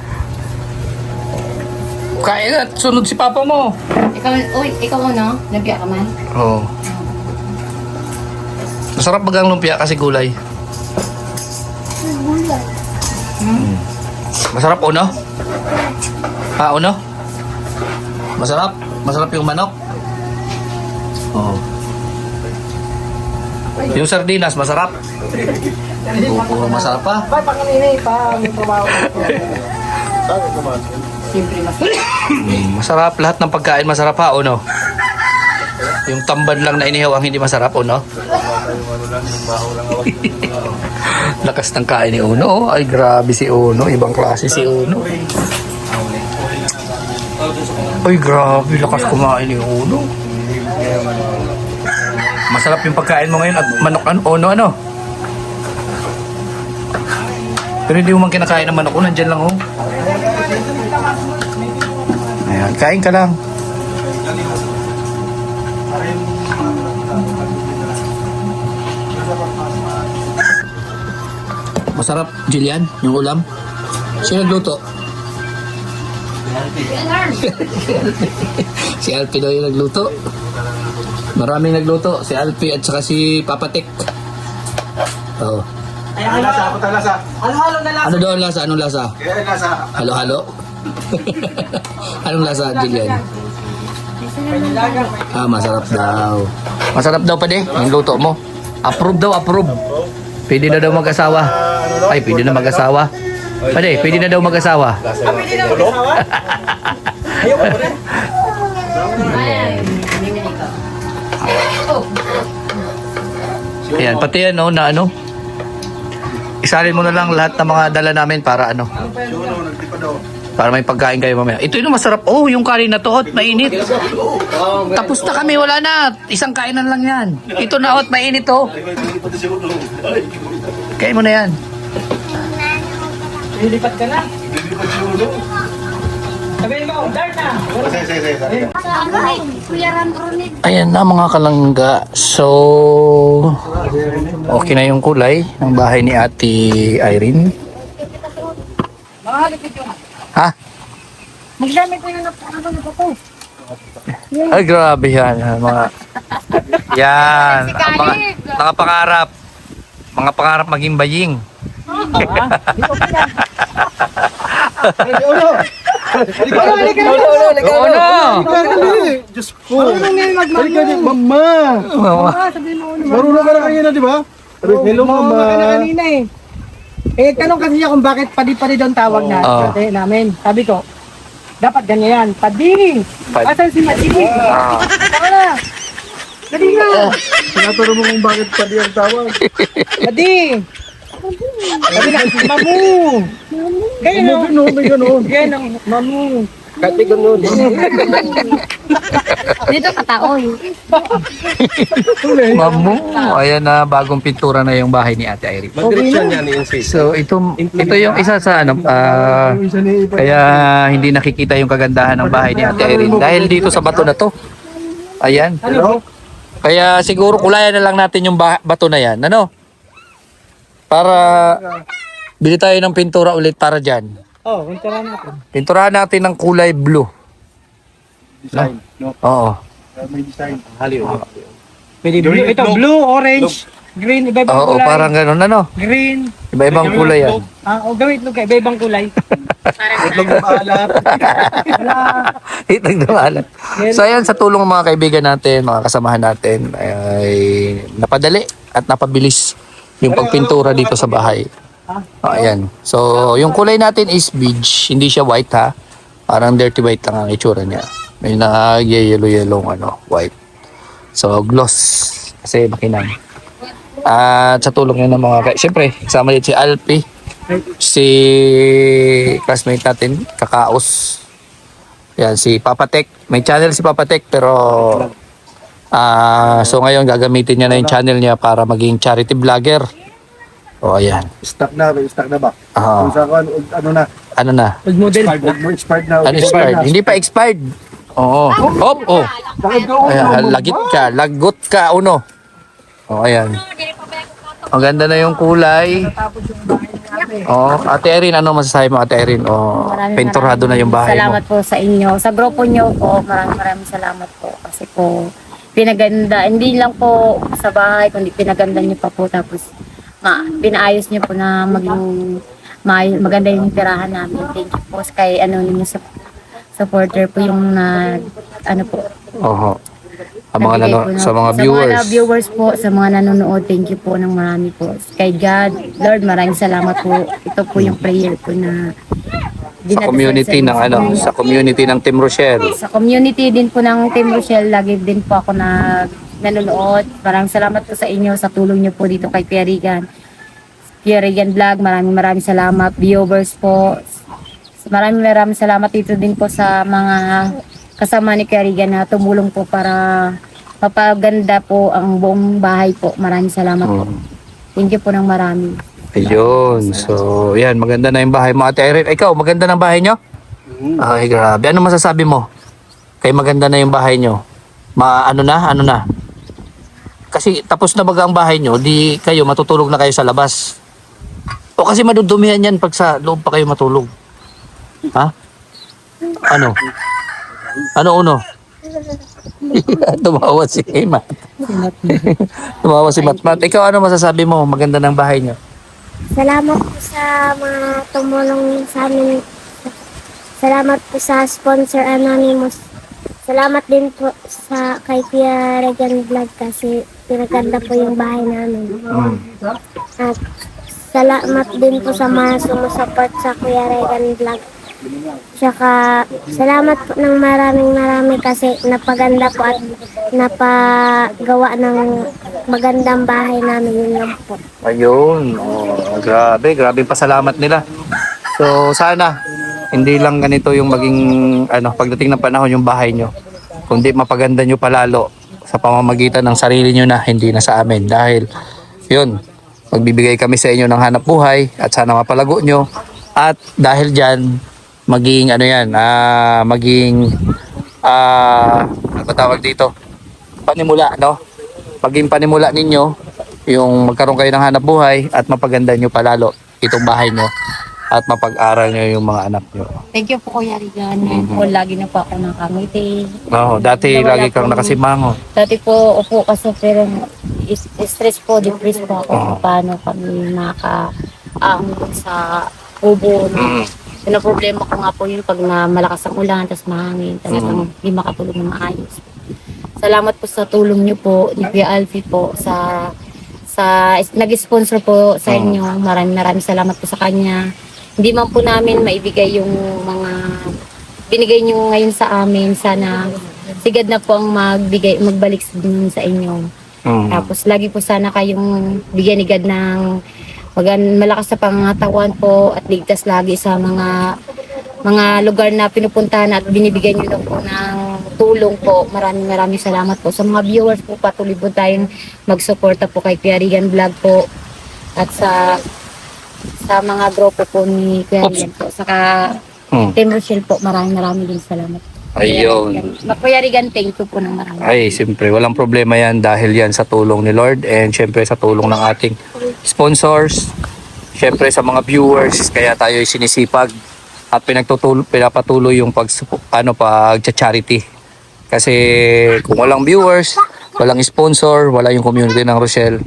Kain at sunod si papa mo. Ikaw ano? Nagbiya ka man? Oo. Masarap bagang lumpia kasi gulay. Gulay. Masarap Uno? Ha, Uno? Masarap? Masarap yung manok? Oo. Yung sardinas, masarap? Oo, masarap pa. Ba, pang kanini, pang trabaho. Siyempre masarap. Masarap. Lahat ng pagkain masarap ha, Uno? Yung tambad lang na inihaw ang hindi masarap, Uno? Lakas ng kain ni Uno. Ay, grabe si Uno. Ibang klase si Uno. Ay, grabe. Lakas kumain ni Uno. Masarap yung pagkain mo ngayon at manok ano? Pero hindi mo man kinakain ng manok. Nandyan lang, oh. Ayan, kain ka lang. Masarap, Jillian, yung ulam. Sino nagluto? Si Alpi daw yung nagluto. Maraming nagluto. Si Alpi at saka si Papa Tek. Oh. Ano lasa? Ako lasa. Halo-halo na lang. Ano daw ang lasa? Anong lasa? Kaya lasa. Halo-halo? Anong lasa, Jillian? Ah, masarap daw. Masarap daw pa din, yung luto mo. Approve daw, approve. Pwede na daw mag-asawa. Ay, pwede na mag-asawa. Pwede, pwede na daw mag-asawa. Pwede na mag-asawa? Ayaw ko rin. Ay, hindi na ikaw. Ayan, pati yan, no, na ano. isalin mo na lang lahat ng mga dala namin para ano. Para may pagkain kayo mamaya. Ito yung masarap. Oh, yung kanin na to, hot, mainit. Tapos na kami, wala na. Isang kainan lang yan. Ito na, hot, mainit to. Kain mo na yan. Lilipat ka na. Sabihin mo, dart na. Kuya Ronit. Ayan na mga kalangga. So, okay na yung kulay ng bahay ni Ate Irene. Ha? Magdamit ko yung napakano na po. Ay, grabe yan. Mga, yan. Ang mga pangarap. Mga pangarap maging baying. Oo na. Diyos ko. Mama. Marunong ka na kanina, di ba? Hello, mama. Kanina eh. Eh, tanong kasi niya kung bakit padi-padi daw ang tawag na namin. Sabi ko, dapat ganyan. Padi! Asan si Madi? Tama na! Dali na! Tinatanong mo kung bakit pa di ang tawag. Madi! Sabi na, mamu! Ganyan o. Ano, may gano'n. Ganyan o, mamu. Dito kataoy. Mamu. Ayan na, bagong pintura na yung bahay ni Ate Irene. So, ito yung isa sa ano, kaya hindi nakikita yung kagandahan ng bahay ni Ate Irene. Dahil dito sa bato na to. Ayan. Kaya siguro kulayan na lang natin yung bato na yan. Ano? Para bili tayo ng pintura ulit para dyan. Oh, puntahan ako. Pinturahan natin ng kulay blue. Design, no? Oo. May design. Haliw. Pwede blue. Ito, blue, orange, green, iba-ibang Oo, kulay. parang ganun ano. Green. Iba-ibang kulay yan. O gawin ito kayo, iba-ibang kulay. Itlog na maalat. Itag na maalat. So ayan, sa tulong ng mga kaibigan natin, mga kasamahan natin, ay napadali at napabilis yung pagpintura dito sa bahay. Ayan. So, yung kulay natin is beige. Hindi siya white ha. Parang dirty white lang ang itsura niya. May yellow white. So, gloss. Kasi makinang. At sa tulong yun ng mga siyempre, kasama din si Alpi. Si classmate natin, Kakaos. Yan, si Papatek. May channel si Papatek pero so ngayon gagamitin niya na yung channel niya para maging charity vlogger. O ayan. Stock na ba? Oo. Kung sa ano na? Ano na? Old model. Expired na. Ano expired? Hindi pa expired. Oo. Hop, oh. Ayan, lagot ka, uno. O ayan. Ang ganda na yung kulay. Oh, Ate Erin, ano masasabi mo, Ate Erin? Oh, pinturado na yung bahay mo. Salamat po sa inyo. Sa grupo nyo po, maraming salamat po. Kasi po, pinaganda, hindi lang po sa bahay, kundi pinaganda nyo pa po. Tapos, pinaayos nyo po na maging maganda yung tirahan namin. Thank you po kay anonymous supporter po yung ano po. Oho. Sa mga Sa mga viewers po, sa mga nanonood, thank you po ng marami po. Kay God, Lord, maraming salamat po. Ito po yung prayer ko na sa community ng sa community ng Team Rochelle. Sa community din po ng Team Rochelle, lagi din po ako nanonood. Maraming salamat po sa inyo sa tulong niyo po dito kay Kuya Regan. Kuya Regan Vlog, maraming salamat. Viewers po, maraming salamat dito din po sa mga kasama ni Kuya Regan na tumulong po para mapaganda po ang buong bahay po. Maraming salamat po. Thank you po ng marami. Ayun. So, yan. Maganda na yung bahay mo, Ate Irene. Ikaw, maganda ng bahay nyo? Ay, grabe. Ano masasabi mo? Kay maganda na yung bahay nyo? Ano na? Kasi tapos na baga ang bahay nyo, di kayo matutulog na kayo sa labas. O kasi madudumihan yan pag sa loob pa kayo matulog. Ha? Ano? Ano uno? Tumawa si Mat. Tumawa si Matmat. Ikaw, ano masasabi mo? Maganda ng bahay nyo? Salamat po sa mga tumulong sa amin. Salamat po sa sponsor Anonymous. Salamat din po sa kay Kuya Regan Vlog kasi pinaganda po yung bahay namin. At salamat din po sa mga sumusuport sa Kuya Regan Vlog. Tsaka salamat po ng maraming kasi napaganda po at napagawa ng magandang bahay namin. Yun lang po. Ayun. Oh, grabe pasalamat nila. So sana hindi lang ganito yung maging pagdating ng panahon yung bahay nyo, kundi mapaganda nyo palalo sa pamamagitan ng sarili nyo na hindi na sa amin. Dahil yun, magbibigay kami sa inyo ng hanap buhay at sana mapalago nyo. At dahil dyan, maging ano tawag dito? Panimula, no? Maging panimula ninyo yung magkaroon kayo ng hanap buhay at mapaganda nyo palalo itong bahay nyo at mapag-aral nyo yung mga anak nyo. Thank you po Kuya Regan. Ngayon po lagi na po ako nakangiti. Oo, dati Wala lagi kang po. nakasimango. Dati po, opo, kasi pero stress po, depressed po ako kung paano kami makaahon sa kubo. No? Yung problema ko nga po yun pag malakas ang ulan, tapos mahangin, talagang hindi makatulog na maayos. Salamat po sa tulong niyo po, ni Kuya Alfie po, sa nag-sponsor po sa inyo. Maraming salamat po sa kanya. Hindi man po namin maibigay yung mga binigay niyo ngayon sa amin. Sana sigad na po ang magbalik sa inyo. Tapos lagi po sana kayong bigyan ni God ng malakas sa pangangatawan po at ligtas lagi sa mga lugar na pinupuntahan at binibigyan niyo po ng tulong po. Maraming salamat po sa mga viewers po. Patuloy po tayong magsuporta po kay Kuya Regan Vlog po at sa mga grupo po ni Kuya Regan po. Saka Team Rochelle po, maraming din salamat. Ayun. Kuya Regan, thank you po ng marami. Ay, siyempre, walang problema yan dahil yan sa tulong ni Lord and siyempre sa tulong ng ating sponsors, siyempre sa mga viewers, kaya tayo sinisipag at pinapatuloy yung pag-charity. Kasi kung walang viewers, walang sponsor, wala yung community ng Rochelle,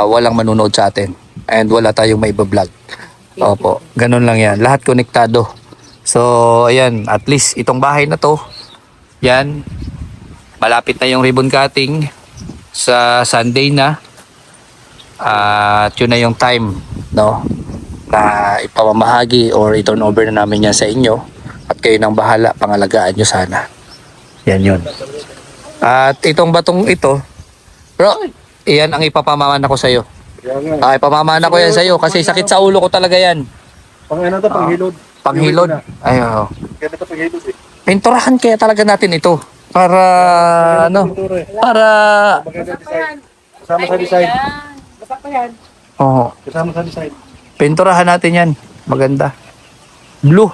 walang manunood sa atin and wala tayong maiba-vlog. Opo, ganun lang yan. Lahat konektado. So, ayan, at least itong bahay na to, yan, malapit na yung ribbon cutting sa Sunday na. At yun na yung time, no, na ipamamahagi or i-turn over na namin yan sa inyo. At kayo nang bahala, pangalagaan nyo sana. Yan yun. At itong batong ito, bro, iyan ang ipapamamana ko sa'yo. Ay, pamamana ko yan sa'yo kasi sakit sa ulo ko talaga yan. Panghilod. Panghilod. Ay, oo. Kaya ito panghilod eh. Pinturahan kaya talaga natin ito para para Kasama sa design. oo, Kasama sa design. pinturahan natin yan. Maganda. Blue.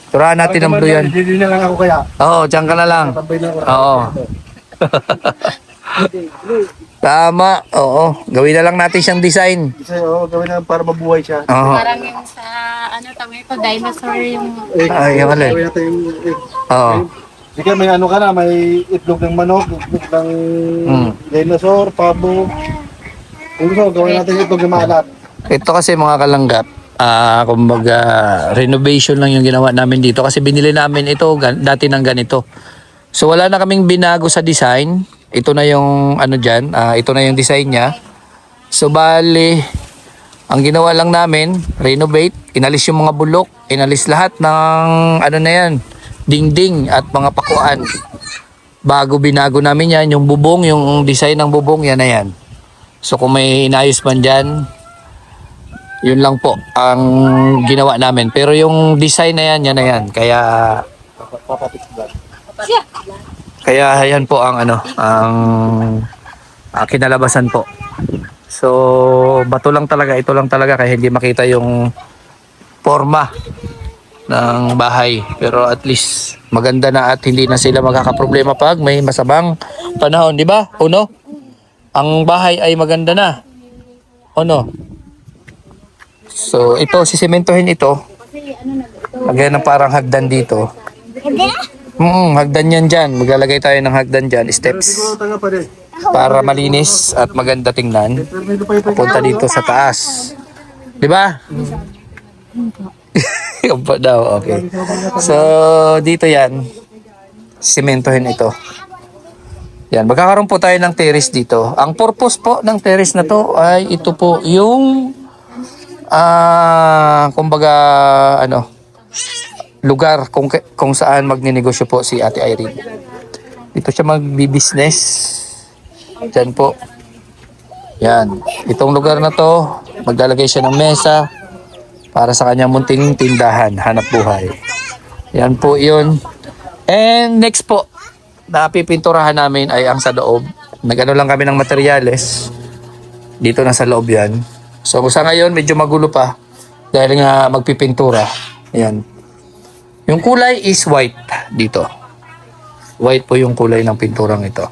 Pinturahan natin ng blue yan. Hindi na lang ako kaya. Oo, diyan ka na lang. Tambay na ako. Oo. Tama. Oo. Gawin na lang natin siyang design. Kasi gawin na para mabuhay siya. Oo. Parang yung sa, tawag ito, dinosaur yung... Ay, yung alin. Gawin natin yung Oo. Hindi ka may ka na, may itlog ng manok, itlog ng dinosaur, pabo. Kung gusto, gawin natin yung itlog ng maalat. Ito kasi mga kalanggap, kumbaga renovation lang yung ginawa namin dito kasi binili namin ito dati ng ganito. So wala na kaming binago sa design. Ito na yung ito na yung design niya. So bali, ang ginawa lang namin, renovate, inalis yung mga bulok, inalis lahat ng na yan, dingding at mga pakuan. Bago binago namin yan, yung bubong, yung design ng bubong, yan na yan. So kung may inayos man dyan, yun lang po ang ginawa namin. Pero yung design na yan, yan na yan. Kaya yan po ang ang kinalabasan po. So bato lang talaga, ito lang talaga kaya hindi makita yung forma ng bahay. Pero at least maganda na at hindi na sila magkakaproblema pag may masabang panahon, di ba? Uno? Ang bahay ay maganda na. Uno? So ito, sisimentohin ito. Lagyan ng parang hagdan dito. Hagdan yan dyan. Maglalagay tayo ng hagdan dyan, steps. Para malinis at maganda tingnan. Punta dito sa taas. Di ba? Opo daw, okay. So, dito yan. Simentohin ito. Yan, magkakaroon po tayo ng terrace dito. Ang purpose po ng terrace na to ay ito po yung kumbaga lugar kung saan magninegosyo po si Ate Irene. Dito siya magbi-business. Diyan po. Yan. Itong lugar na to, maglalagay siya ng mesa para sa kanyang munting tindahan, hanap buhay. Yan po yun. And next po, na pipinturahan namin ay ang sa loob. Nag-ano lang kami ng materyales. Dito na sa loob yan. So sa ngayon, medyo magulo pa. Dahil nga magpipintura. Ayan. Yung kulay is white dito. White po yung kulay ng pinturang ito.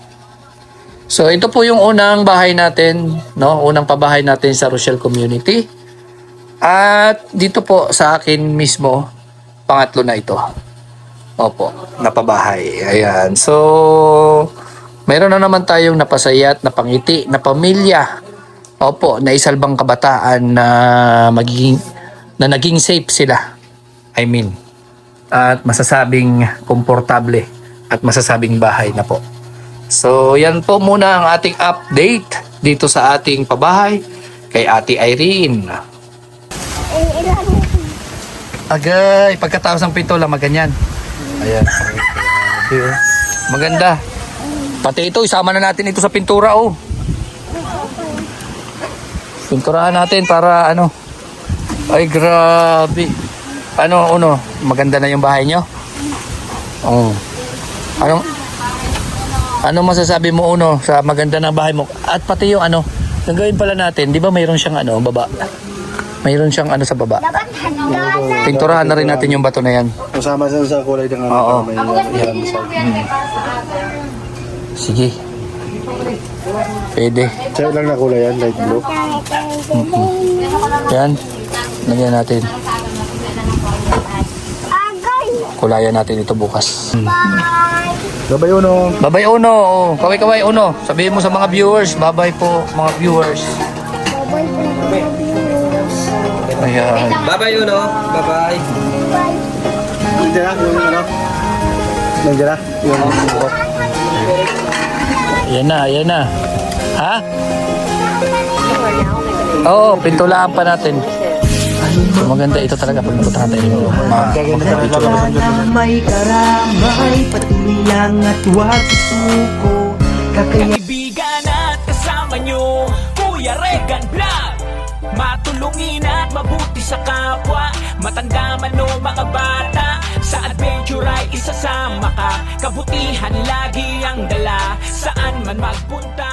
So ito po yung unang bahay natin, no? Unang pabahay natin sa Rochelle Community. At dito po sa akin mismo, pangatlo na ito. Opo, napabahay. Ayan. So mayroon na naman tayong napasaya at napangiti na pamilya. Opo, na isalbang kabataan na naging safe sila. I mean, at masasabing komportable at masasabing bahay na po. So yan po muna ang ating update dito sa ating pabahay kay Ate Irene. Agay, pagkatapos ng pinto lang maganyan. Ayan. Maganda. Pati ito, isama na natin ito sa pintura, oh. Pinturahan natin para ano. Ay, grabe. Ano, maganda na yung bahay nyo? Oh. Ano masasabi mo, sa maganda ng bahay mo? At pati yung yung gawin pala natin, di ba mayroon siyang baba? Mayroon siyang sa baba. Pinturahan na rin natin yung bato na yan. Kasama sa kulay ng Oo. may Sige. Pwede. Sa'yo lang na kulay yan, light blue. Yan. Lagyan natin. Kulayan natin ito bukas. Gabay Uno. Babay Uno. Oh. Kaway Uno. Sabihin mo sa mga viewers. Babay po mga viewers. Ayan. Bye-bye, Uno. Bye-bye. Nandiyan na, yung Nandiyan na, yung buko. Ayan na. Ha? Oo, pintulaan pa natin. So, maganda ito talaga pag napunta tayo. May karamay, patuloy lang at huwag susuko. Kaibigan at kasama nyo, Kuya Regan Vlog. Matulungin at mabuti sa kapwa, matanda man o mga bata. Sa adventure ay isasama ka, kabutihan lagi ang dala. Saan man magpunta